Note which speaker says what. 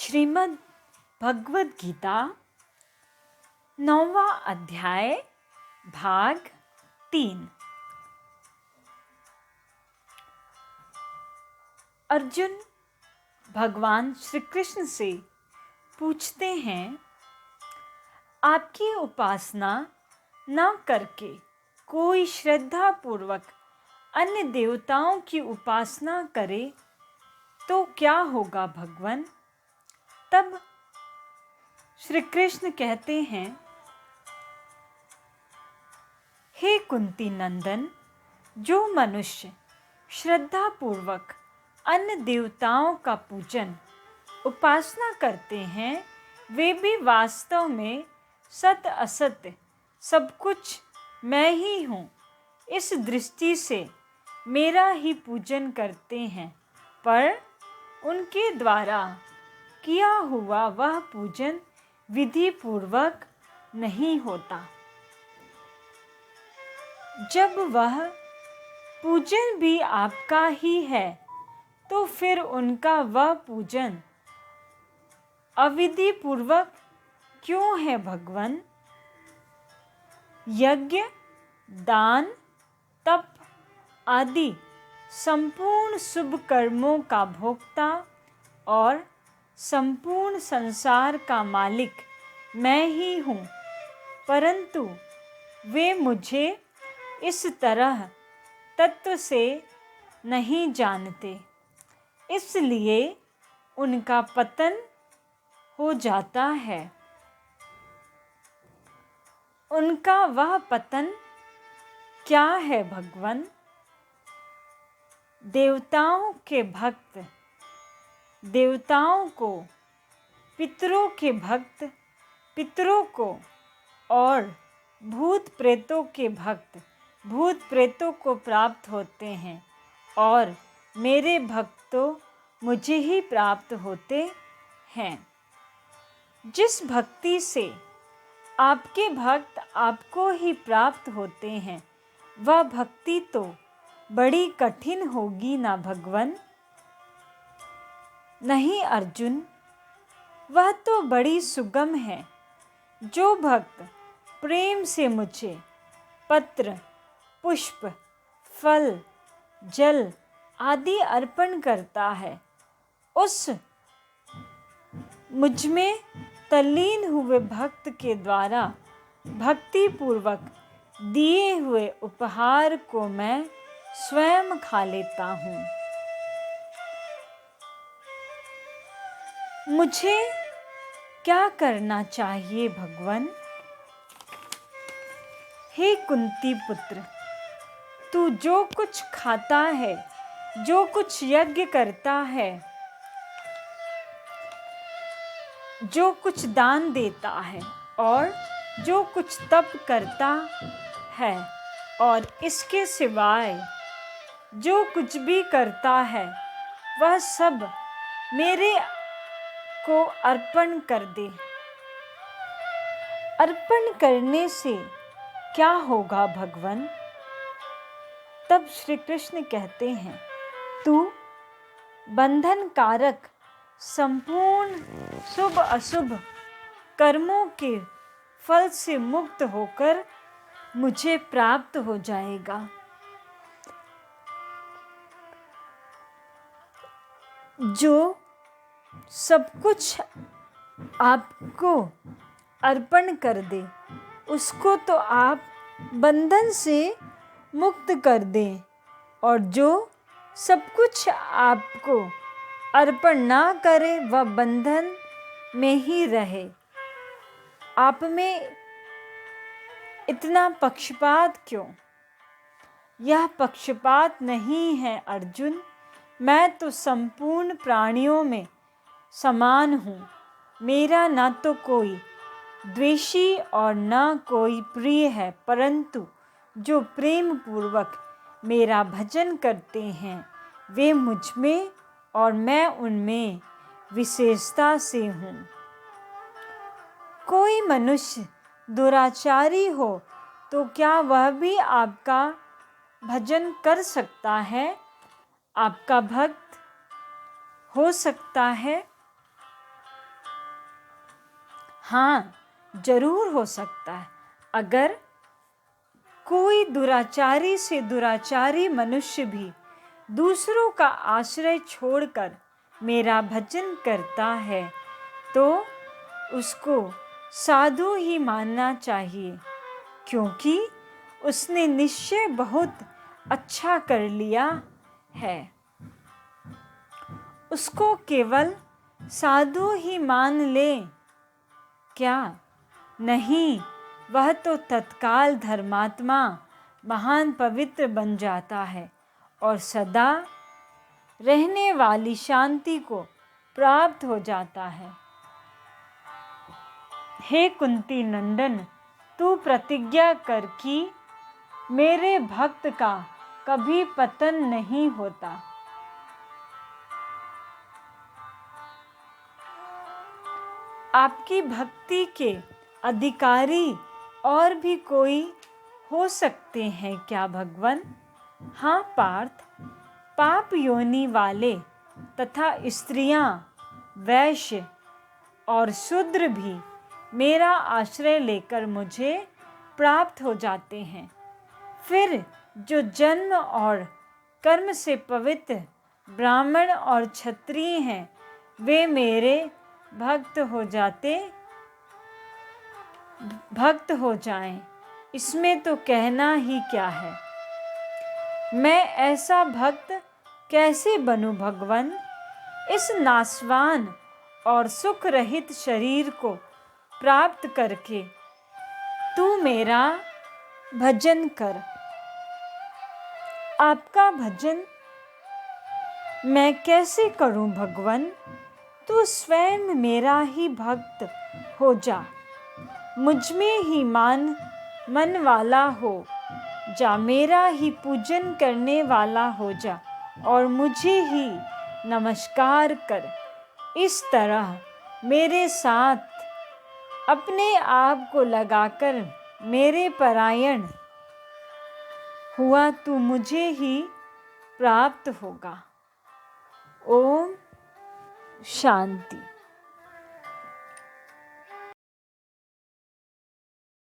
Speaker 1: श्रीमद् भगवद गीता 9वां अध्याय भाग 3। अर्जुन भगवान श्री कृष्ण से पूछते हैं, आपकी उपासना न करके कोई श्रद्धा पूर्वक अन्य देवताओं की उपासना करे तो क्या होगा भगवान? तब श्री कृष्ण कहते हैं, हे कुंती नंदन, जो मनुष्य श्रद्धा पूर्वक अन्य देवताओं का पूजन उपासना करते हैं, वे भी वास्तव में सत असत सब कुछ मैं ही हूँ, इस दृष्टि से मेरा ही पूजन करते हैं, पर उनके द्वारा किया हुआ वह पूजन विधि पूर्वक नहीं होता। जब वह पूजन भी आपका ही है तो फिर उनका वह पूजन अविधि पूर्वक क्यों है भगवान? यज्ञ, दान, तप आदि संपूर्ण शुभ कर्मों का भोक्ता और संपूर्ण संसार का मालिक मैं ही हूँ, परंतु वे मुझे इस तरह तत्व से नहीं जानते, इसलिए उनका पतन हो जाता है। उनका वह पतन क्या है भगवान? देवताओं के भक्त देवताओं को, पितरों के भक्त पितरों को और भूत प्रेतों के भक्त भूत प्रेतों को प्राप्त होते हैं, और मेरे भक्त तो मुझे ही प्राप्त होते हैं। जिस भक्ति से आपके भक्त आपको ही प्राप्त होते हैं, वह भक्ति तो बड़ी कठिन होगी ना भगवान? नहीं अर्जुन, वह तो बड़ी सुगम है। जो भक्त प्रेम से मुझे पत्र, पुष्प, फल, जल आदि अर्पण करता है, उस मुझ में तल्लीन हुए भक्त के द्वारा भक्ति पूर्वक दिए हुए उपहार को मैं स्वयं खा लेता हूँ। मुझे क्या करना चाहिए भगवान? हे कुंती पुत्र, तू जो कुछ खाता है, जो कुछ यज्ञ करता है, जो कुछ दान देता है और जो कुछ तप करता है, और इसके सिवाय जो कुछ भी करता है, वह सब मेरे को अर्पण कर दे। अर्पण करने से क्या होगा भगवान? तब श्री कृष्ण कहते हैं, तू बंधन कारक संपूर्ण शुभ अशुभ कर्मों के फल से मुक्त होकर मुझे प्राप्त हो जाएगा। जो सब कुछ आपको अर्पण कर दे, उसको तो आप बंधन से मुक्त कर दें, और जो सब कुछ आपको अर्पण ना करे, वह बंधन में ही रहे। आप में इतना पक्षपात क्यों? यह पक्षपात नहीं है अर्जुन, मैं तो संपूर्ण प्राणियों में समान हूँ। मेरा न तो कोई द्वेषी और न कोई प्रिय है, परंतु जो प्रेम पूर्वक मेरा भजन करते हैं, वे मुझ में और मैं उनमें विशेषता से हूँ। कोई मनुष्य दुराचारी हो तो क्या वह भी आपका भजन कर सकता है, आपका भक्त हो सकता है? हाँ, जरूर हो सकता है। अगर कोई दुराचारी से दुराचारी मनुष्य भी दूसरों का आश्रय छोड़कर मेरा भजन करता है तो उसको साधु ही मानना चाहिए, क्योंकि उसने निश्चय बहुत अच्छा कर लिया है। उसको केवल साधु ही मान ले क्या? नहीं, वह तो तत्काल धर्मात्मा, महान पवित्र बन जाता है और सदा रहने वाली शांति को प्राप्त हो जाता है। हे कुंती नंदन, तू प्रतिज्ञा कर कि मेरे भक्त का कभी पतन नहीं होता। आपकी भक्ति के अधिकारी और भी कोई हो सकते हैं क्या भगवान? हाँ पार्थ, पाप योनि वाले तथा स्त्रियां, वैश्य और शूद्र भी मेरा आश्रय लेकर मुझे प्राप्त हो जाते हैं। फिर जो जन्म और कर्म से पवित्र ब्राह्मण और क्षत्रिय हैं, वे मेरे भक्त हो जाएं, इसमें तो कहना ही क्या है। मैं ऐसा भक्त कैसे बनूं भगवान? इस नाशवान और सुख रहित शरीर को प्राप्त करके तू मेरा भजन कर। आपका भजन मैं कैसे करूं भगवान? तू स्वयं मेरा ही भक्त हो जा, मुझ में ही मन वाला हो जा, मेरा ही पूजन करने वाला हो जा और मुझे ही नमस्कार कर। इस तरह मेरे साथ अपने आप को लगाकर मेरे परायण हुआ तू मुझे ही प्राप्त होगा। ओम शांति।